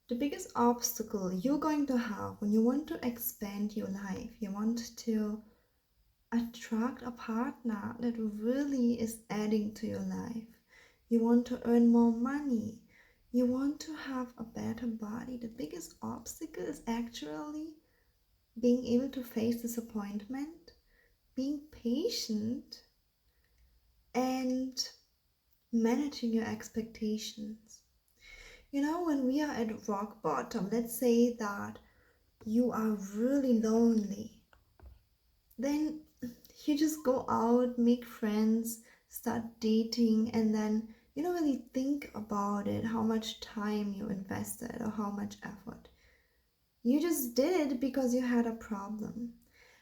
The biggest obstacle you're going to have when you want to expand your life, you want to attract a partner that really is adding to your life, you want to earn more money, you want to have a better body, the biggest obstacle is actually being able to face disappointment, being patient, and managing your expectations. You know, when we are at rock bottom, let's say that you are really lonely, then you just go out, make friends, start dating, and then you don't really think about it, how much time you invested or how much effort. You just did it because you had a problem.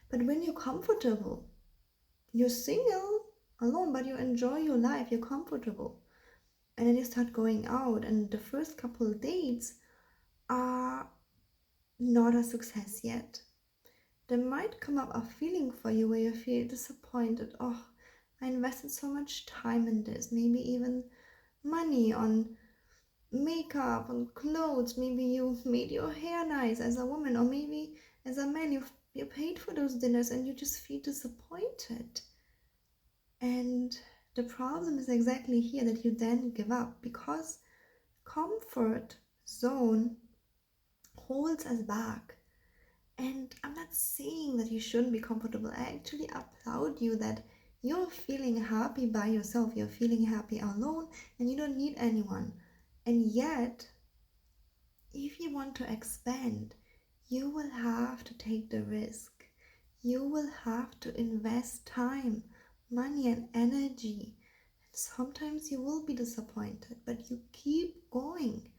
But when you're comfortable, you're single, alone, but you enjoy your life, you're comfortable. And then you start going out, and the first couple of dates are not a success yet. There might come up a feeling for you where you feel disappointed. Oh, I invested so much time in this, maybe even money on makeup, on clothes. Maybe you made your hair nice as a woman, or maybe as a man, you paid for those dinners and you just feel disappointed. And the problem is exactly here that you then give up because comfort zone holds us back. And I'm not saying that you shouldn't be comfortable. I actually applaud you that you're feeling happy by yourself, you're feeling happy alone, and you don't need anyone. And yet, if you want to expand, you will have to take the risk. You will have to invest time, money, and energy. And sometimes you will be disappointed, but you keep going,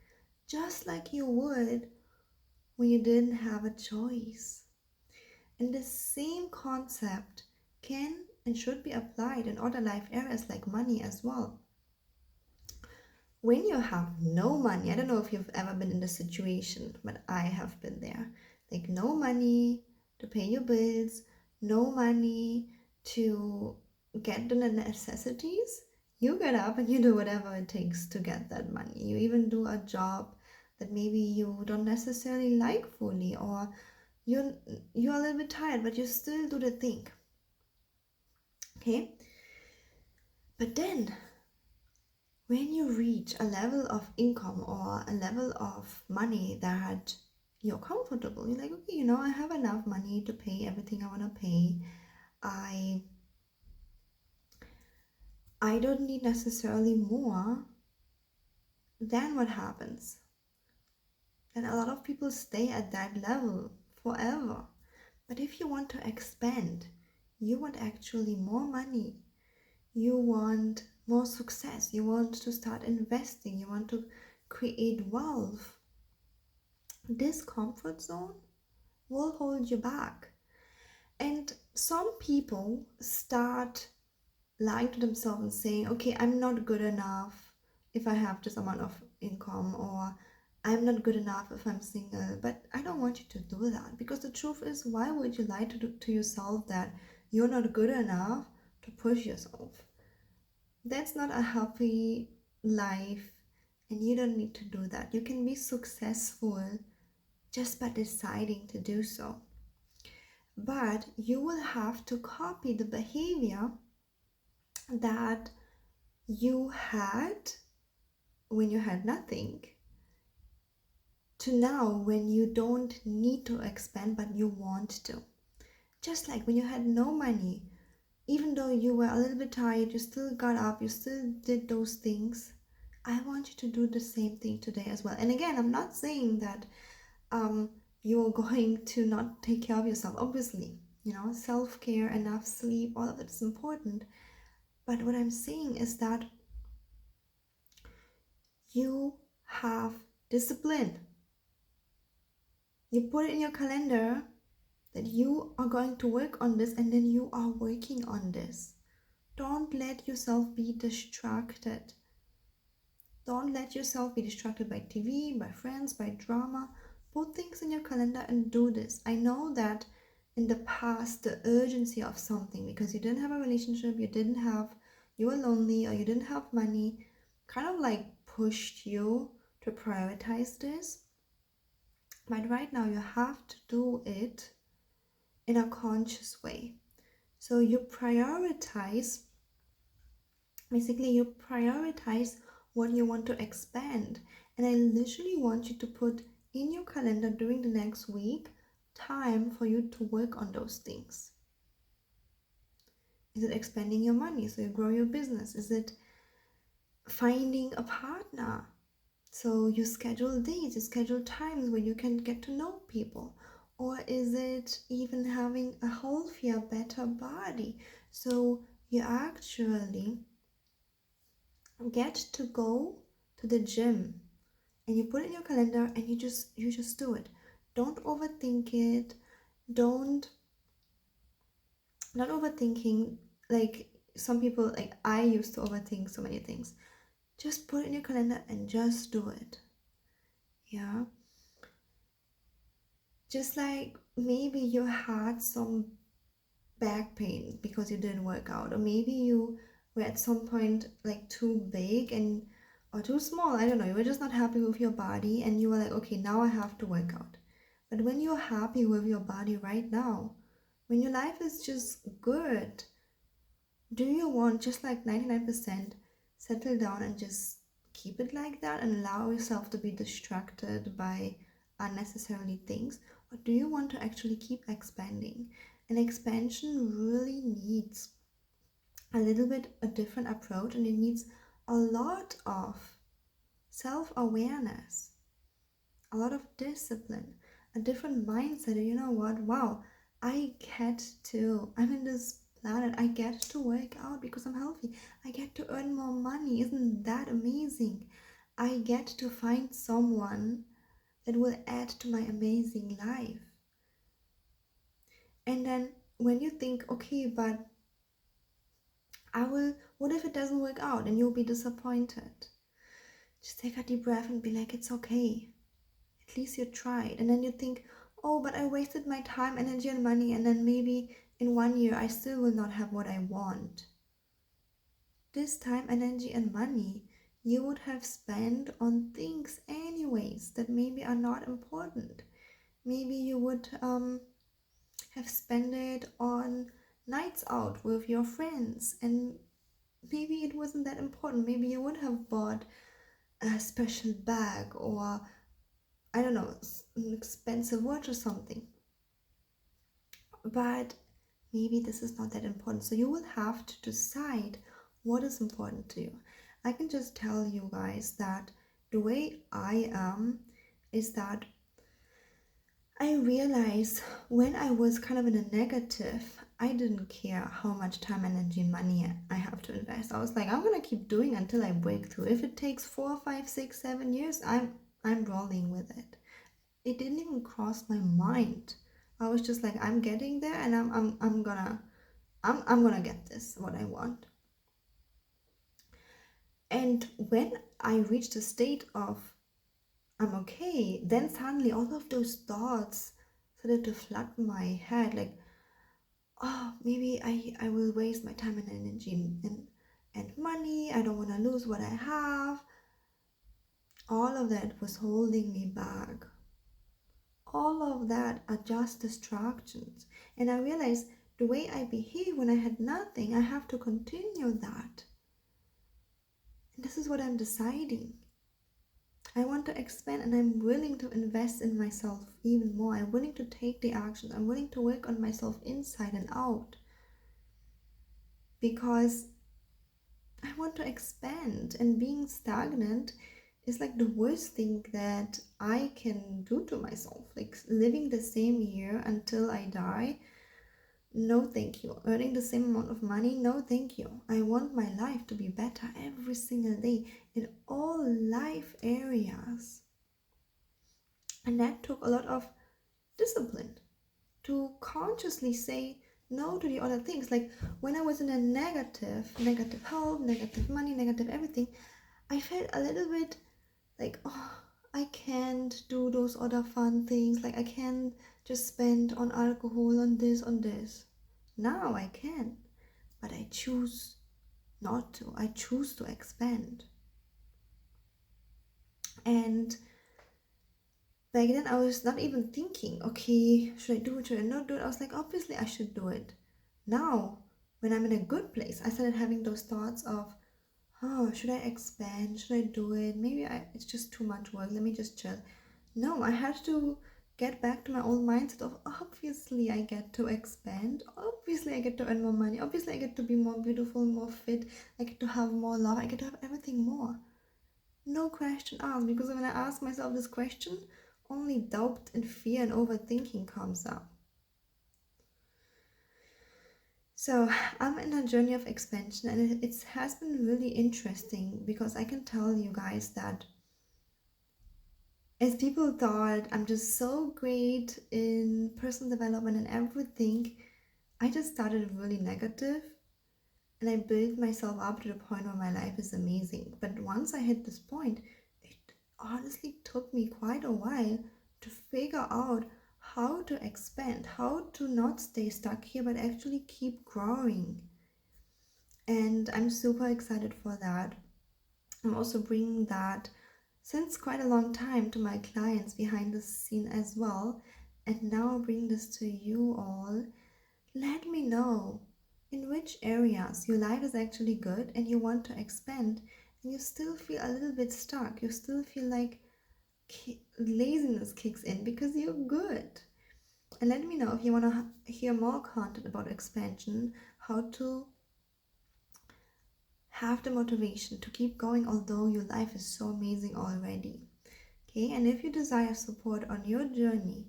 just like you would when you didn't have a choice. And the same concept can and should be applied in other life areas like money as well. When you have no money, I don't know if you've ever been in this situation, but I have been there. Like no money to pay your bills, no money to get the necessities. You get up and you do whatever it takes to get that money. You even do a job that maybe you don't necessarily like fully, or you're you're a little bit tired, but you still do the thing. Okay? But then when you reach a level of income or a level of money that you're comfortable, you're like, okay, I have enough money to pay everything I want to pay. I I don't need necessarily more. Then what happens? Then a lot of people stay at that level forever. But if you want to expand, you want actually more money, you want more success, you want to start investing, you want to create wealth, this comfort zone will hold you back. And some people start lying to themselves and saying, okay, I'm not good enough if I have this amount of income, or I'm not good enough if I'm single. But I don't want you to do that, because the truth is, why would you lie to yourself that you're not good enough to push yourself? That's not a healthy life, and you don't need to do that. You can be successful just by deciding to do so. But you will have to copy the behavior that you had when you had nothing to now when you don't need to expand but you want to. Just like when you had no money, even though you were a little bit tired, you still got up, you still did those things. I want you to do the same thing today as well. And again, I'm not saying that you're going to not take care of yourself. Obviously, self-care, enough sleep, all of it is important. But what I'm saying is that you have discipline. You put it in your calendar that you are going to work on this, and then you are working on this. Don't let yourself be distracted. Don't let yourself be distracted by TV, by friends, by drama. Put things in your calendar and do this. I know that in the past, the urgency of something, because you didn't have a relationship, you were lonely, or you didn't have money, kind of like pushed you to prioritize this. But right now, you have to do it in a conscious way. So you prioritize, basically, you prioritize what you want to expand. And I literally want you to put in your calendar during the next week time for you to work on those things. Is it expanding your money so you grow your business? Is it finding a partner? So you schedule days, you schedule times where you can get to know people. Or is it even having a healthier, better body? So you actually get to go to the gym and you put it in your calendar and you just do it. Don't overthink it. Don't not overthinking, like some people, like I used to overthink so many things. Just put it in your calendar and just do it. Yeah. Just like maybe you had some back pain because you didn't work out, or maybe you were at some point like too big and or too small. I don't know. You were just not happy with your body and you were like, okay, now I have to work out. But when you're happy with your body right now, when your life is just good, do you want just like 99% settle down and just keep it like that and allow yourself to be distracted by unnecessarily things? Or do you want to actually keep expanding? And expansion really needs a little bit a different approach, and it needs a lot of self-awareness, a lot of discipline, a different mindset. You know what? Wow, I'm in this planet, I get to work out because I'm healthy. I get to earn more money. Isn't that amazing? I get to find someone that will add to my amazing life. And then when you think, okay, but what if it doesn't work out and you'll be disappointed? Just take a deep breath and be like, it's okay. At least you tried. And then you think, oh, but I wasted my time, energy, and money, and then maybe in 1 year I still will not have what I want. This time, energy, and money you would have spent on things anyways that maybe are not important. Maybe you would have spent it on nights out with your friends, and maybe it wasn't that important. Maybe you would have bought a special bag, or I don't know, an expensive watch or something. But maybe this is not that important. So you will have to decide what is important to you. I can just tell you guys that the way I am is that I realized when I was kind of in a negative, I didn't care how much time, energy, and money I have to invest. I was like, I'm gonna keep doing until I break through. If it takes 4, 5, 6, 7 years, I'm rolling with it. It didn't even cross my mind. I was just like, I'm getting there, and I'm gonna get this what I want. And when I reached a state of I'm okay, then suddenly all of those thoughts started to flood my head, like, oh, maybe I will waste my time and energy and money. I don't want to lose what I have. All of that was holding me back. All of that are just distractions. And I realized the way I behave when I had nothing, I have to continue that. And this is what I'm deciding. I want to expand, and I'm willing to invest in myself even more. I'm willing to take the action. I'm willing to work on myself inside and out because I want to expand, and being stagnant is like the worst thing that I can do to myself. Like living the same year until I die, no thank you. Earning the same amount of money, no thank you. I want my life to be better every single day in all life areas. And that took a lot of discipline to consciously say no to the other things. Like when I was in a negative health, negative money, negative everything, I felt a little bit like, oh, I can't do those other fun things. Like I can't just spend on alcohol, on this, on this. Now I can, but I choose not to. I choose to expand. And Back then, I was not even thinking, okay, should I do it, should I not do it? I was like, obviously, I should do it. Now, when I'm in a good place, I started having those thoughts of, oh, should I expand? Should I do it? It's just too much work. Let me just chill. No, I had to get back to my old mindset of obviously I get to expand. Obviously I get to earn more money. Obviously I get to be more beautiful, more fit. I get to have more love. I get to have everything more. No question asked, because when I ask myself this question, only doubt and fear and overthinking comes up. So I'm in a journey of expansion, and it has been really interesting because I can tell you guys that as people thought I'm just so great in personal development and everything, I just started really negative and I built myself up to the point where my life is amazing. But once I hit this point, it honestly took me quite a while to figure out how to expand, how to not stay stuck here but actually keep growing. And I'm super excited for that. I'm also bringing that since quite a long time to my clients behind the scene as well. And now I'll bring this to you all. Let me know in which areas your life is actually good and you want to expand and you still feel a little bit stuck. You still feel like laziness kicks in because you're good. And let me know if you want to hear more content about expansion, how to have the motivation to keep going although your life is so amazing already. Okay, and if you desire support on your journey,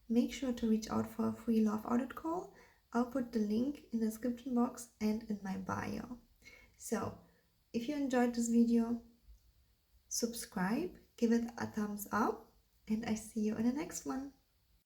make sure to reach out for a free love audit call. I'll put the link in the description box and in my bio. So, if you enjoyed this video, subscribe, give it a thumbs up, and I see you in the next one.